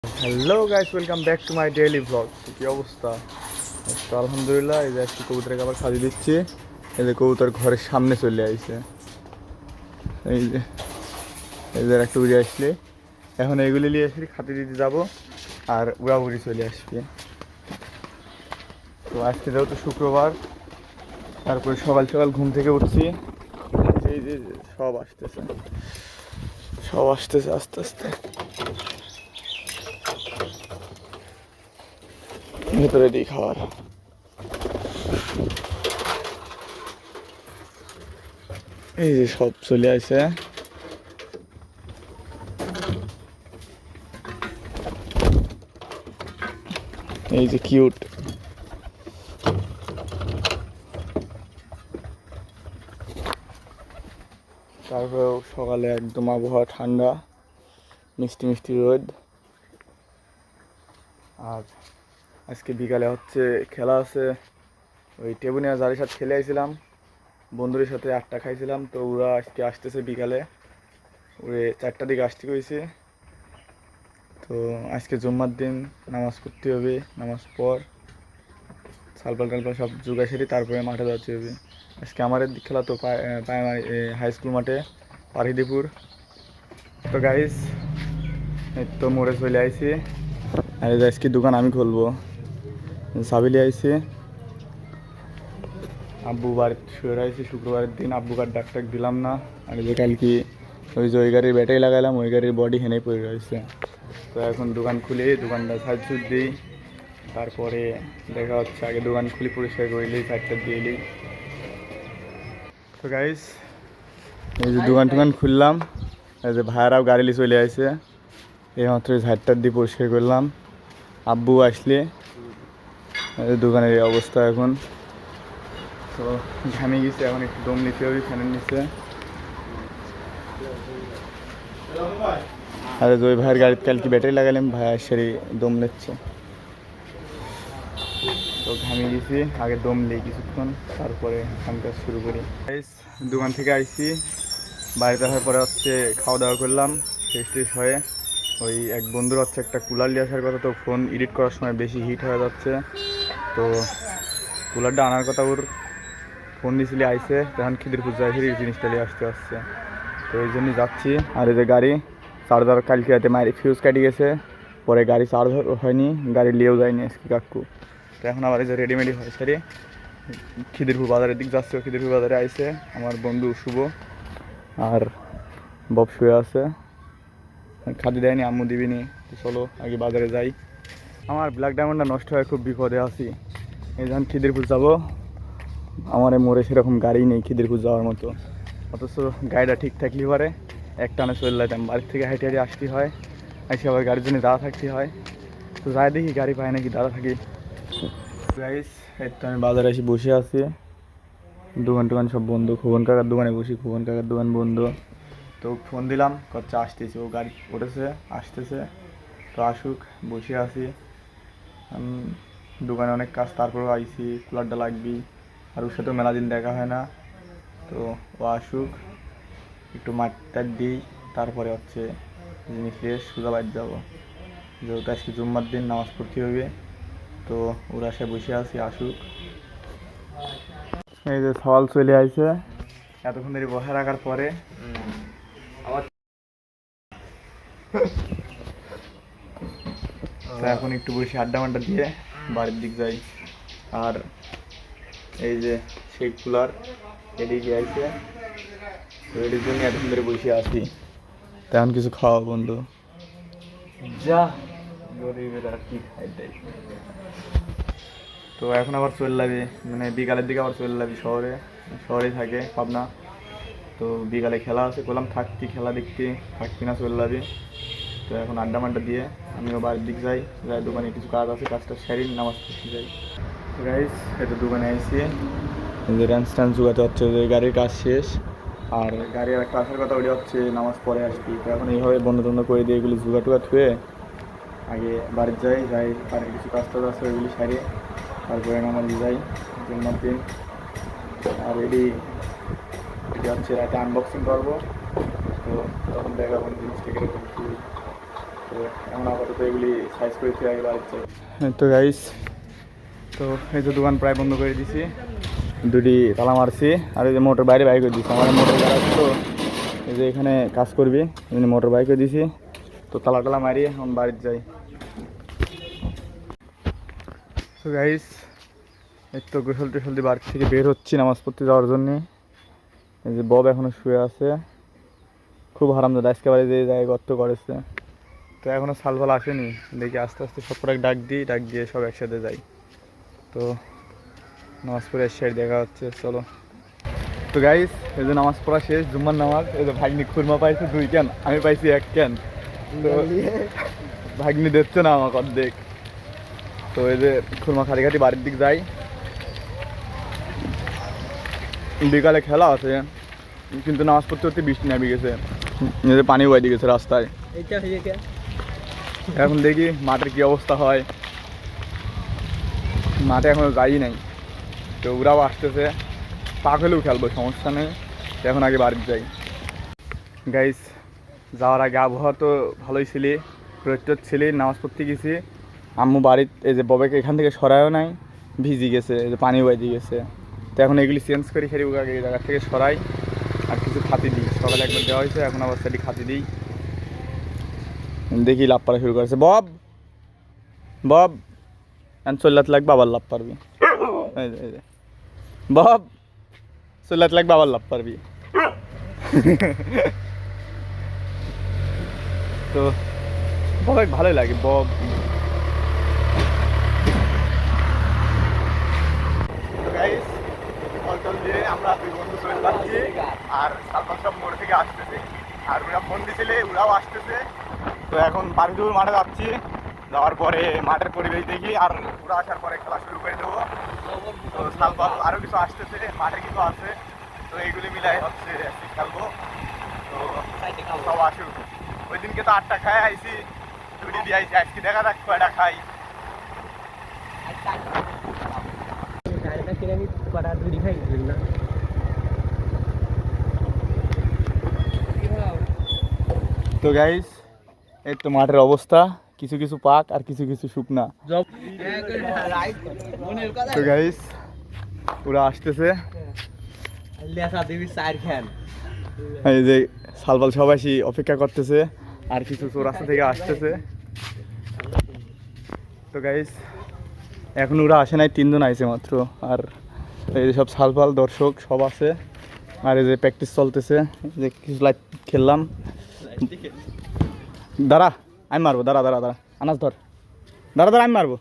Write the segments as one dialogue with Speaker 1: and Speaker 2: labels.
Speaker 1: Hello guys, welcome back to my daily blog. কী অবস্থা? তো আলহামদুলিল্লাহ, এই যে একটু কবুতরকে আবার খাদি দিচ্ছি। এই যে কবুতর ঘরের সামনে চলে আসছে। এই যে একটু উড়ে আসলে এখন এইগুলি নিয়ে এসে খাতি দিতে যাবো আর উড়াউড়ি চলে আসবে। তো আজকে যেহেতু শুক্রবার, তারপরে সকাল সকাল ঘুম থেকে উঠছি। এই যে সব আসতেছে আস্তে আস্তে ভেতরে দিই খাবার। এই যে সব চলে আসে। এই যে কিউট। তারপরেও সকালে একদম আবহাওয়া ঠান্ডা, মিষ্টি মিষ্টি রোদ। আর আজকে বিকালে হচ্ছে খেলা আছে। ওই টেবুনিয়া যাদের সাথে খেলে আইছিলাম, বন্ধুদের সাথে আটটা খাইছিলাম। তো ওরা আজকে আসতেছে বিকালে, ওরে 4টার দিকে আসতে কইছে। তো আজকে জুম্মার দিন, নামাজ পড়তে হবে। নামাজ পর সালপাল টালপাল সব যোগা সেরে তারপরে মাঠে যাচ্ছে হবে। আজকে আমার খেলা তো প্রাইমারি হাই স্কুল মাঠে, পারহিদিপুর। তো গাইস, এই তো মোড়ে চলে আইছি। আর আজকে দোকান আমি খুলবো। সাবিলি আইছি, আব্বু বাড়িতে শুয়ে রয়েছে। শুক্রবারের দিন আব্বুকে আর ডাক দিলাম না। আর যে কালকে ওই গাড়ির ব্যাটারি লাগালাম, ওই গাড়ির বডি হেনে পড়ে রয়েছে। তো এখন দোকান খুলে দোকানটা সাইড সুদ দিই, তারপরে দেখা হচ্ছে। আগে দোকান খুলি, পরিষ্কার করিলি, সাইডটা দিয়ে দিই। তো গাইস, এই যে দোকান খুললাম। এই যে ভাইয়ারাও গাড়ি নিয়ে চলে আসে। এইমাত্র সাইডটার দিয়ে পরিষ্কার করলাম। আব্বু আসলে দোকানের এই অবস্থা এখন। তো ঘামে গেছে, এখন একটু দম নিতে হবে ফ্যানের নিচে। আরে ওই ভাইয়ের গাড়িতে কালকে ব্যাটারি লাগালাম, ভাই সেরি দম নিচ্ছে। তো ঘামে গেছি, আগে দম নিই কিছুক্ষণ, তারপরে কাম কাজ শুরু করি। দোকান থেকে আইছি, বাড়িতে আসার পরে হচ্ছে খাওয়া দাওয়া করলাম। ফ্রেশ হয়ে ওই এক বন্ধুর হচ্ছে একটা কুলার নিয়ে আসার কথা। তো ফোন এডিট করার সময় বেশি হিট হয়ে যাচ্ছে। তো কুলারটা আনার কথা, ওর ফোন দিয়েছিলি আইসে, তখন খিদিরপুর যাই জিনিসটা নিয়ে আসতে। তো এই জন্যই যাচ্ছি। আর এই যে গাড়ি চার্জার কালকে রাতে মায়ের ফিউজ কাটি গেছে, পরে গাড়ি চার্জ হয়নি, গাড়ি নিয়েও যায়নি আজকে কাকু। তো এখন আবার এই যে রেডিমেডি হয় সারি খিদিরপুর বাজারের দিক যাচ্ছে। খিদিরপুর বাজারে আইসে আমার বন্ধু শুভ আর বব শুয়ে আছে, খাদি দেয়নি, আম্মু দিবিনি। তো চলো আগে বাজারে যাই। আমার ব্ল্যাক ডায়মন্ডটা নষ্ট হয়ে খুব বিপদে আছি। এই যখন খিদিরপুর যাবো, আমার মোড়ে সেরকম গাড়ি নেই খিদিরপুর যাওয়ার মতো। অথচ গাড়িটা ঠিক থাকলে পারে একটানে চলে যেতাম। বাড়ির থেকে হেঁটে হেঁটে আসতে হয়, এসে আবার গাড়ির জন্য দাঁড়া থাকতে হয়। তো যাই দেখি গাড়ি পায় নাকি, দাঁড়া থাকি। গাইস, এই তো আমি বাজারে এসে বসে আছি। দোকান সব বন্ধ। খোকন কাকার দোকানে বসি, খোকন কাকার দোকান বন্ধ। তো ফোন দিলাম, কচ্ছে আসতেছে। ও গাড়ি উঠেছে, আসতেছে। তো আসুক, বসে আছি। দোকানে অনেক কাজ, তারপরেও আইসি, কুলারটা লাগবি। আর ওর সাথেও মেলা দিন দেখা হয় না। তো ও আসুক, একটু মাঠটা দিই, তারপরে হচ্ছে জিনিস নিয়ে সোজা বাড়ি যাবো। যেহেতু আজকে জুম্মার দিন, নামাজ পড়তে হবে। তো ওরা সে বসে আছি, আসুক। এই যে সওয়াল চলে আইছে, এতক্ষণ ধরে বসে রাখার পরে আবার এখন একটু বসে আড্ডা মাড্ডা দিয়ে বাড়ির দিক যাই। আর এই যে সেই কুলার এদিকে আইছে, তো এটির জন্য এতক্ষণ ধরে বসে আছি। তেমন কিছু খাওয়া বন্ধু, যা গরিবের আর কি খাইতে। তো এখন আবার চলে যাবি, মানে বিকালের দিকে আবার চলে যাবি শহরেই থাকে পাবনা। তো বিকালে খেলা আছে, বললাম থাকতি, খেলা দেখতে থাকতি না, চলে যাবি। তো এখন আড্ডা মাড্ডা দিয়ে আমিও বাড়ির দিক যাই। দোকানে কিছু কাজ আছে, কাজটা সেরে নামাজ পড়তে যাই। গাইস, এটা দোকানে আইসি, যে র্যান্স ট্যান্স জোগাতে হচ্ছে, যে গাড়ির কাজ শেষ। আর গাড়ি আর একটা আসার কথা, ওটা হচ্ছে নামাজ পরে আসবি। তো এখন এইভাবে বন্ধ টন্ধ করে দিয়ে এগুলি জোগা টোগা থুয়ে আগে বাড়ির যাই। বাড়ির কিছু কাজ টাজ আছে, ওইগুলি সারিয়ে তারপরে নামাজ যাই জুম্মার দিন। আর এটি হচ্ছে রাতে আনবক্সিং করবো। তো তখন দেখাবো জিনিসটা কিরকম কী। তো এমন আপাতত এগুলি সাইজ করে ফিরে আগে বাড়িতে যাই। তো গাইস, তো এই তো দোকান প্রায় বন্ধ করে দিছি, দুটি তালা মারছি, আর এই যে মোটর বাইরে বাইক করে দিছি। আমার মোটর গ্যারাজ তো এই যে এখানে কাজ করবি, এই মোটর বাইক করে দিছি। তো তালা টালা মারি এখন বাড়িতে যাই। তো গাইস, এই তো গোসল টোসল দিয়ে বাড়ি থেকে বের হচ্ছি নামাজ পড়তে যাওয়ার জন্যে। এই যে বব এখনো শুয়ে আছে, খুব হারামজাদা, আজকে বাড়ি যে জায়গায় গর্ত করেছে। তো এখনও সালফাল আসেনি, দেখি আস্তে আস্তে সব প্রোডাক্ট ডাক দিয়ে সব একসাথে যাই। তো নামাজ পড়ে এসে দেখা হচ্ছে, চলো। তো গাইস, এই যে নামাজ পড়া শেষ, জুম্মার নামাজ। এই যে ভাগ্নি খুরমা পাইছে 2 ক্যান, আমি পাইছি 1 ক্যান। তো ভাগ্নি দিচ্ছে না আমাকে অর্ধেক। তো এই যে খুরমা খাটি খাটি বাড়ির দিক যাই। বিকালে খেলা আছে, কিন্তু নামাজ পড়তে পড়তে বৃষ্টি নামে গেছে, এই যে পানি বয়ে গেছে রাস্তায়। এখন দেখি মাঠের কি অবস্থা হয়। মাঠে এখনো যাই নাই, তো ওরাও আসতেছে, পাক হলেও খেলবো, সমস্যা নেই। এখন আগে বাড়িতে যাই। গাইস, যাওয়ার আগে আবহাওয়া তো ভালোই ছিলি, রোদ ছিলি, নামাজ পড়তে গেছি। আম্মু বাড়ির এই যে ববেকে এখান থেকে সরায়ও নাই, ভিজি গেছে, এই যে পানি বয়ে গেছে। তো এখন এগুলি চেঞ্জ করি, খেলি ওকে এই জায়গা থেকে সরাই, আর কিছু খাতি দিই। সকালে একবার দেওয়া হয়েছে, এখন আবার সেটি খাতি দিই। দেখি লাভ পাড়া শুরু করেছে। বব বব চল্লাত লাগবে, আবার লাভ পারবি। এই যে বব চল্লাত লাগবে, আবার লাভ পারবি। তো বব ভালোই লাগে, বব। আমরা 2 বন্ধু চলে যাচ্ছি, আর সালমান সব মোড় থেকে আসতেছে, আর ওরা ফোন দিয়েছিলে, ওরাও আসতেছে। তো এখন বাড়িদুর মাঠে যাচ্ছি, যাওয়ার পরে মাঠের পরিবেশ দেখি, আর ওরা আসার পরে খেলা শুরু করে দেবো। তো সালমান আরও কিছু আসতেছে, মাঠে কিছু আছে, তো এইগুলি মিলাই হচ্ছে খেলবো। তো সব আসুক। ওই দিনকে তো 8টা খাই আইসি, 2টি দিয়ে আইসি, আজকে দেখা যাক কয়টা খাই। তো গাইস, এই তো মাঠের অবস্থা, কিছু কিছু পাক আর কিছু কিছু শুকনা। তো গাইস, ওরা আসতেছে, এই যে সালবাল সবাই অপেক্ষা করতেছে, আর কিছু রাস্তা থেকে আসতেছে। তো গাইস, এখন ওরা আসে নাই, 3 জন আইছে মাত্র। আর এই যে সব সালফাল দর্শক সব আছে, আর এই যে প্র্যাকটিস চলতেছে, যে কিছু লাইট খেললাম। দাঁড়া, আমি মারবো, দাঁড়া দাঁড়া দাঁড়া, আনাজ ধর, দাঁড়া দাঁড়া, আমি মারবো।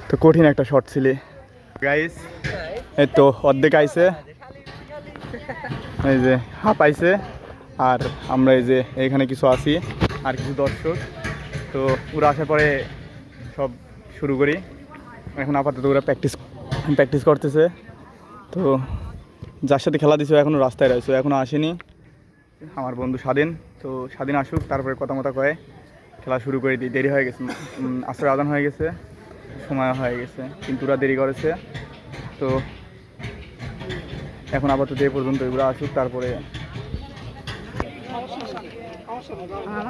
Speaker 1: তো কঠিন একটা শট ছিল গাইস। এই তো অর্ধেক আইছে, এই যে হাফ আইছে, আর আমরা এই যে এখানে কিছু আছি, আর কিছু দর্শক। তো ওরা আসার পরে সব শুরু করি। এখন আপাতত ওরা প্র্যাকটিস করতেছে। তো যার সাথে খেলা দিছে এখনও রাস্তায় রয়েছে, এখনও আসেনি আমার বন্ধু স্বাধীন। তো স্বাধীন আসুক, তারপরে কথা মতো কয়ে খেলা শুরু করে দিই। দেরি হয়ে গেছে, আসরের আজান হয়ে গেছে, সময় হয়ে গেছে, কিন্তু ওরা দেরি করেছে। তো এখন আপাতত এই পর্যন্ত, ওরা আসুক, তারপরে হ্যাঁ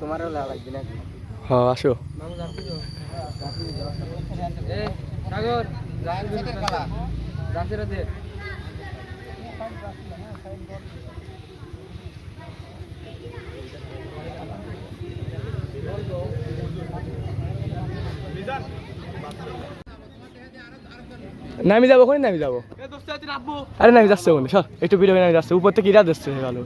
Speaker 1: তোমারও লাগবে না। হ্যাঁ আসো। সাগর
Speaker 2: নামি যাবো ওখানে, নামি যাবো। আরে নামি যাচ্ছে ওখানে, সব একটু ভিডিও নামি যাচ্ছে, উপর থেকে ইরা যাচ্ছে ভালো।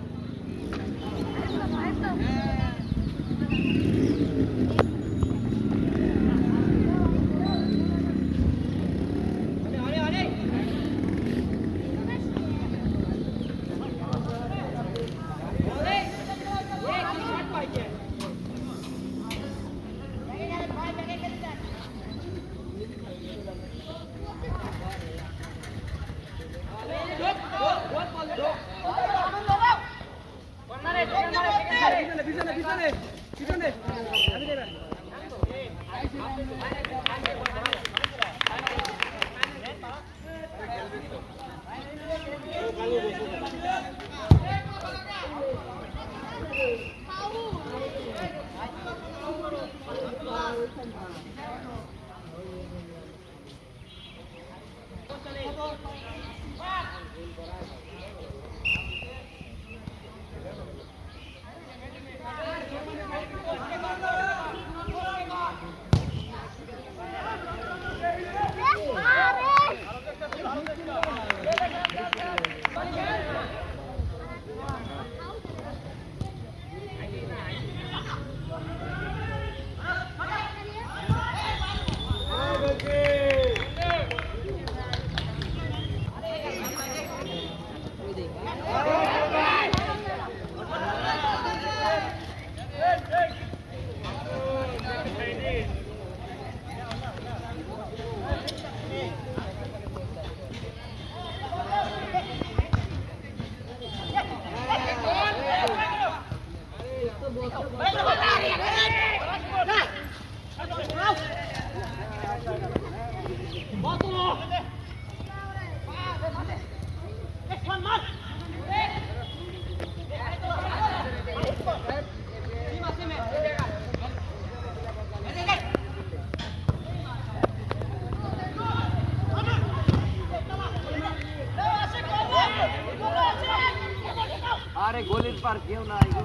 Speaker 3: আরে গোলের পার কেউ নাই গো,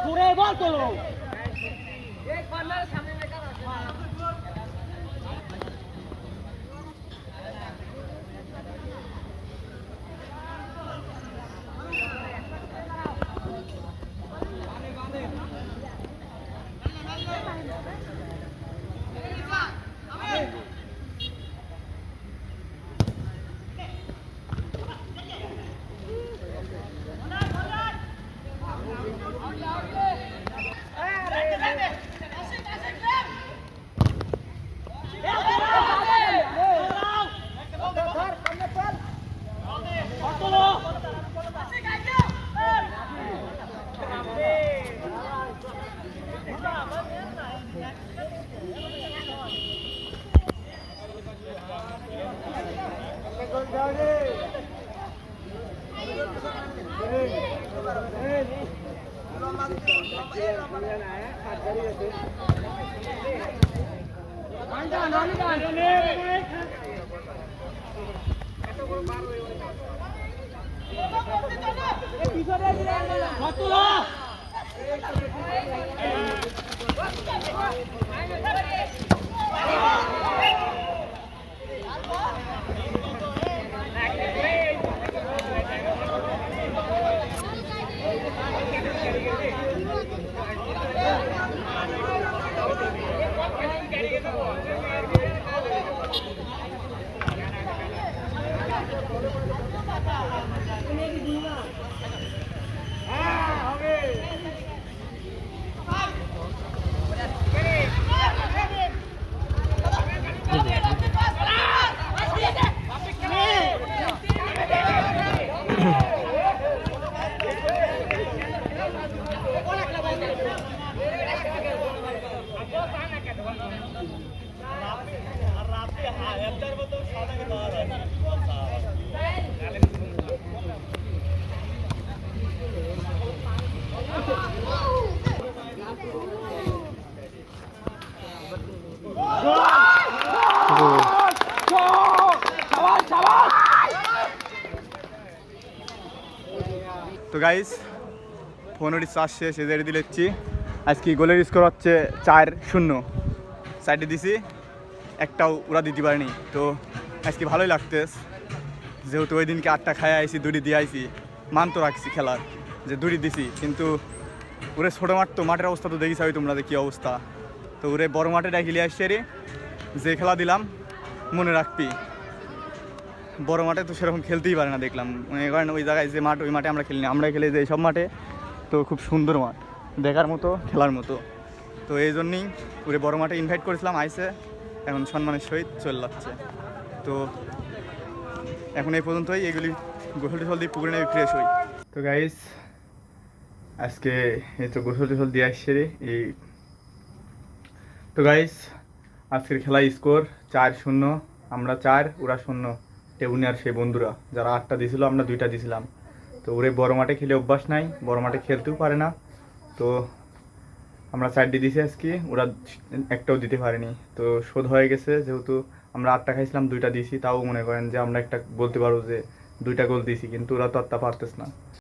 Speaker 3: দূরে বল তো এক কর্নার সামনে লেখা আছে।
Speaker 1: তো গাইস 15টি চার্জ শেষ, এদের দিলেছি আজকে গোলের স্কোর হচ্ছে 4-0। সাইডে দিছি একটাও ওরা দিতে পারেনি। তো আজকে ভালোই লাগতেছে, যেহেতু ওই দিনকে 8টা খায় আইছি, 2টি দিয়ে আইছি, মান তো রাখছি খেলার যে 2টি দিছি। কিন্তু ওরে ছোটো মাঠ তো, মাঠের অবস্থা তো দেখিস হয় তোমরা যে কী অবস্থা। তো ওরে বড় মাঠে ডাকিলে আসছে রে, যে খেলা দিলাম মনে রাখবি। বড় মাঠে তো সেরকম খেলতেই পারে না দেখলাম, মনে করেন ওই জায়গায় যে মাঠ, ওই মাঠে আমরা খেলি না, আমরা খেলি যে সব মাঠে। তো খুব সুন্দর মাঠ, দেখার মতো, খেলার মতো। তো এই জন্যই ওরে বড় মাঠে ইনভাইট করেছিলাম, আইসে, এখন সম্মানের সহিত চলে যাচ্ছে। তো এখন এই পর্যন্তই, এগুলি গোসল টোসল দিয়ে পুকুরে নেবে ফ্রেশ হই। তো গাইস আজকে এই তো গোসল টোসল দিয়ে আসছে রে এই। তো গাইস আজকের খেলা স্কোর 4-0, আমরা 4 ওরা 0। টেবুনি আর সেই বন্ধুরা যারা 8টা দিয়েছিল, আমরা 2টা দিয়েছিলাম। তো ওরে বড় মাঠে খেলে অভ্যাস নাই, বড় মাঠে খেলতেও পারে না। তো আমরা 4টি দিয়েছি আজকে, ওরা একটাও দিতে পারেনি। তো শোধ হয়ে গেছে, যেহেতু আমরা 8টা খাইছিলাম, 2টা দিয়েছি। তাও মনে করেন যে আমরা একটা বলতে পারবো যে 2টা গোল দিয়েছি, কিন্তু ওরা তো আর তা পারতেছ না।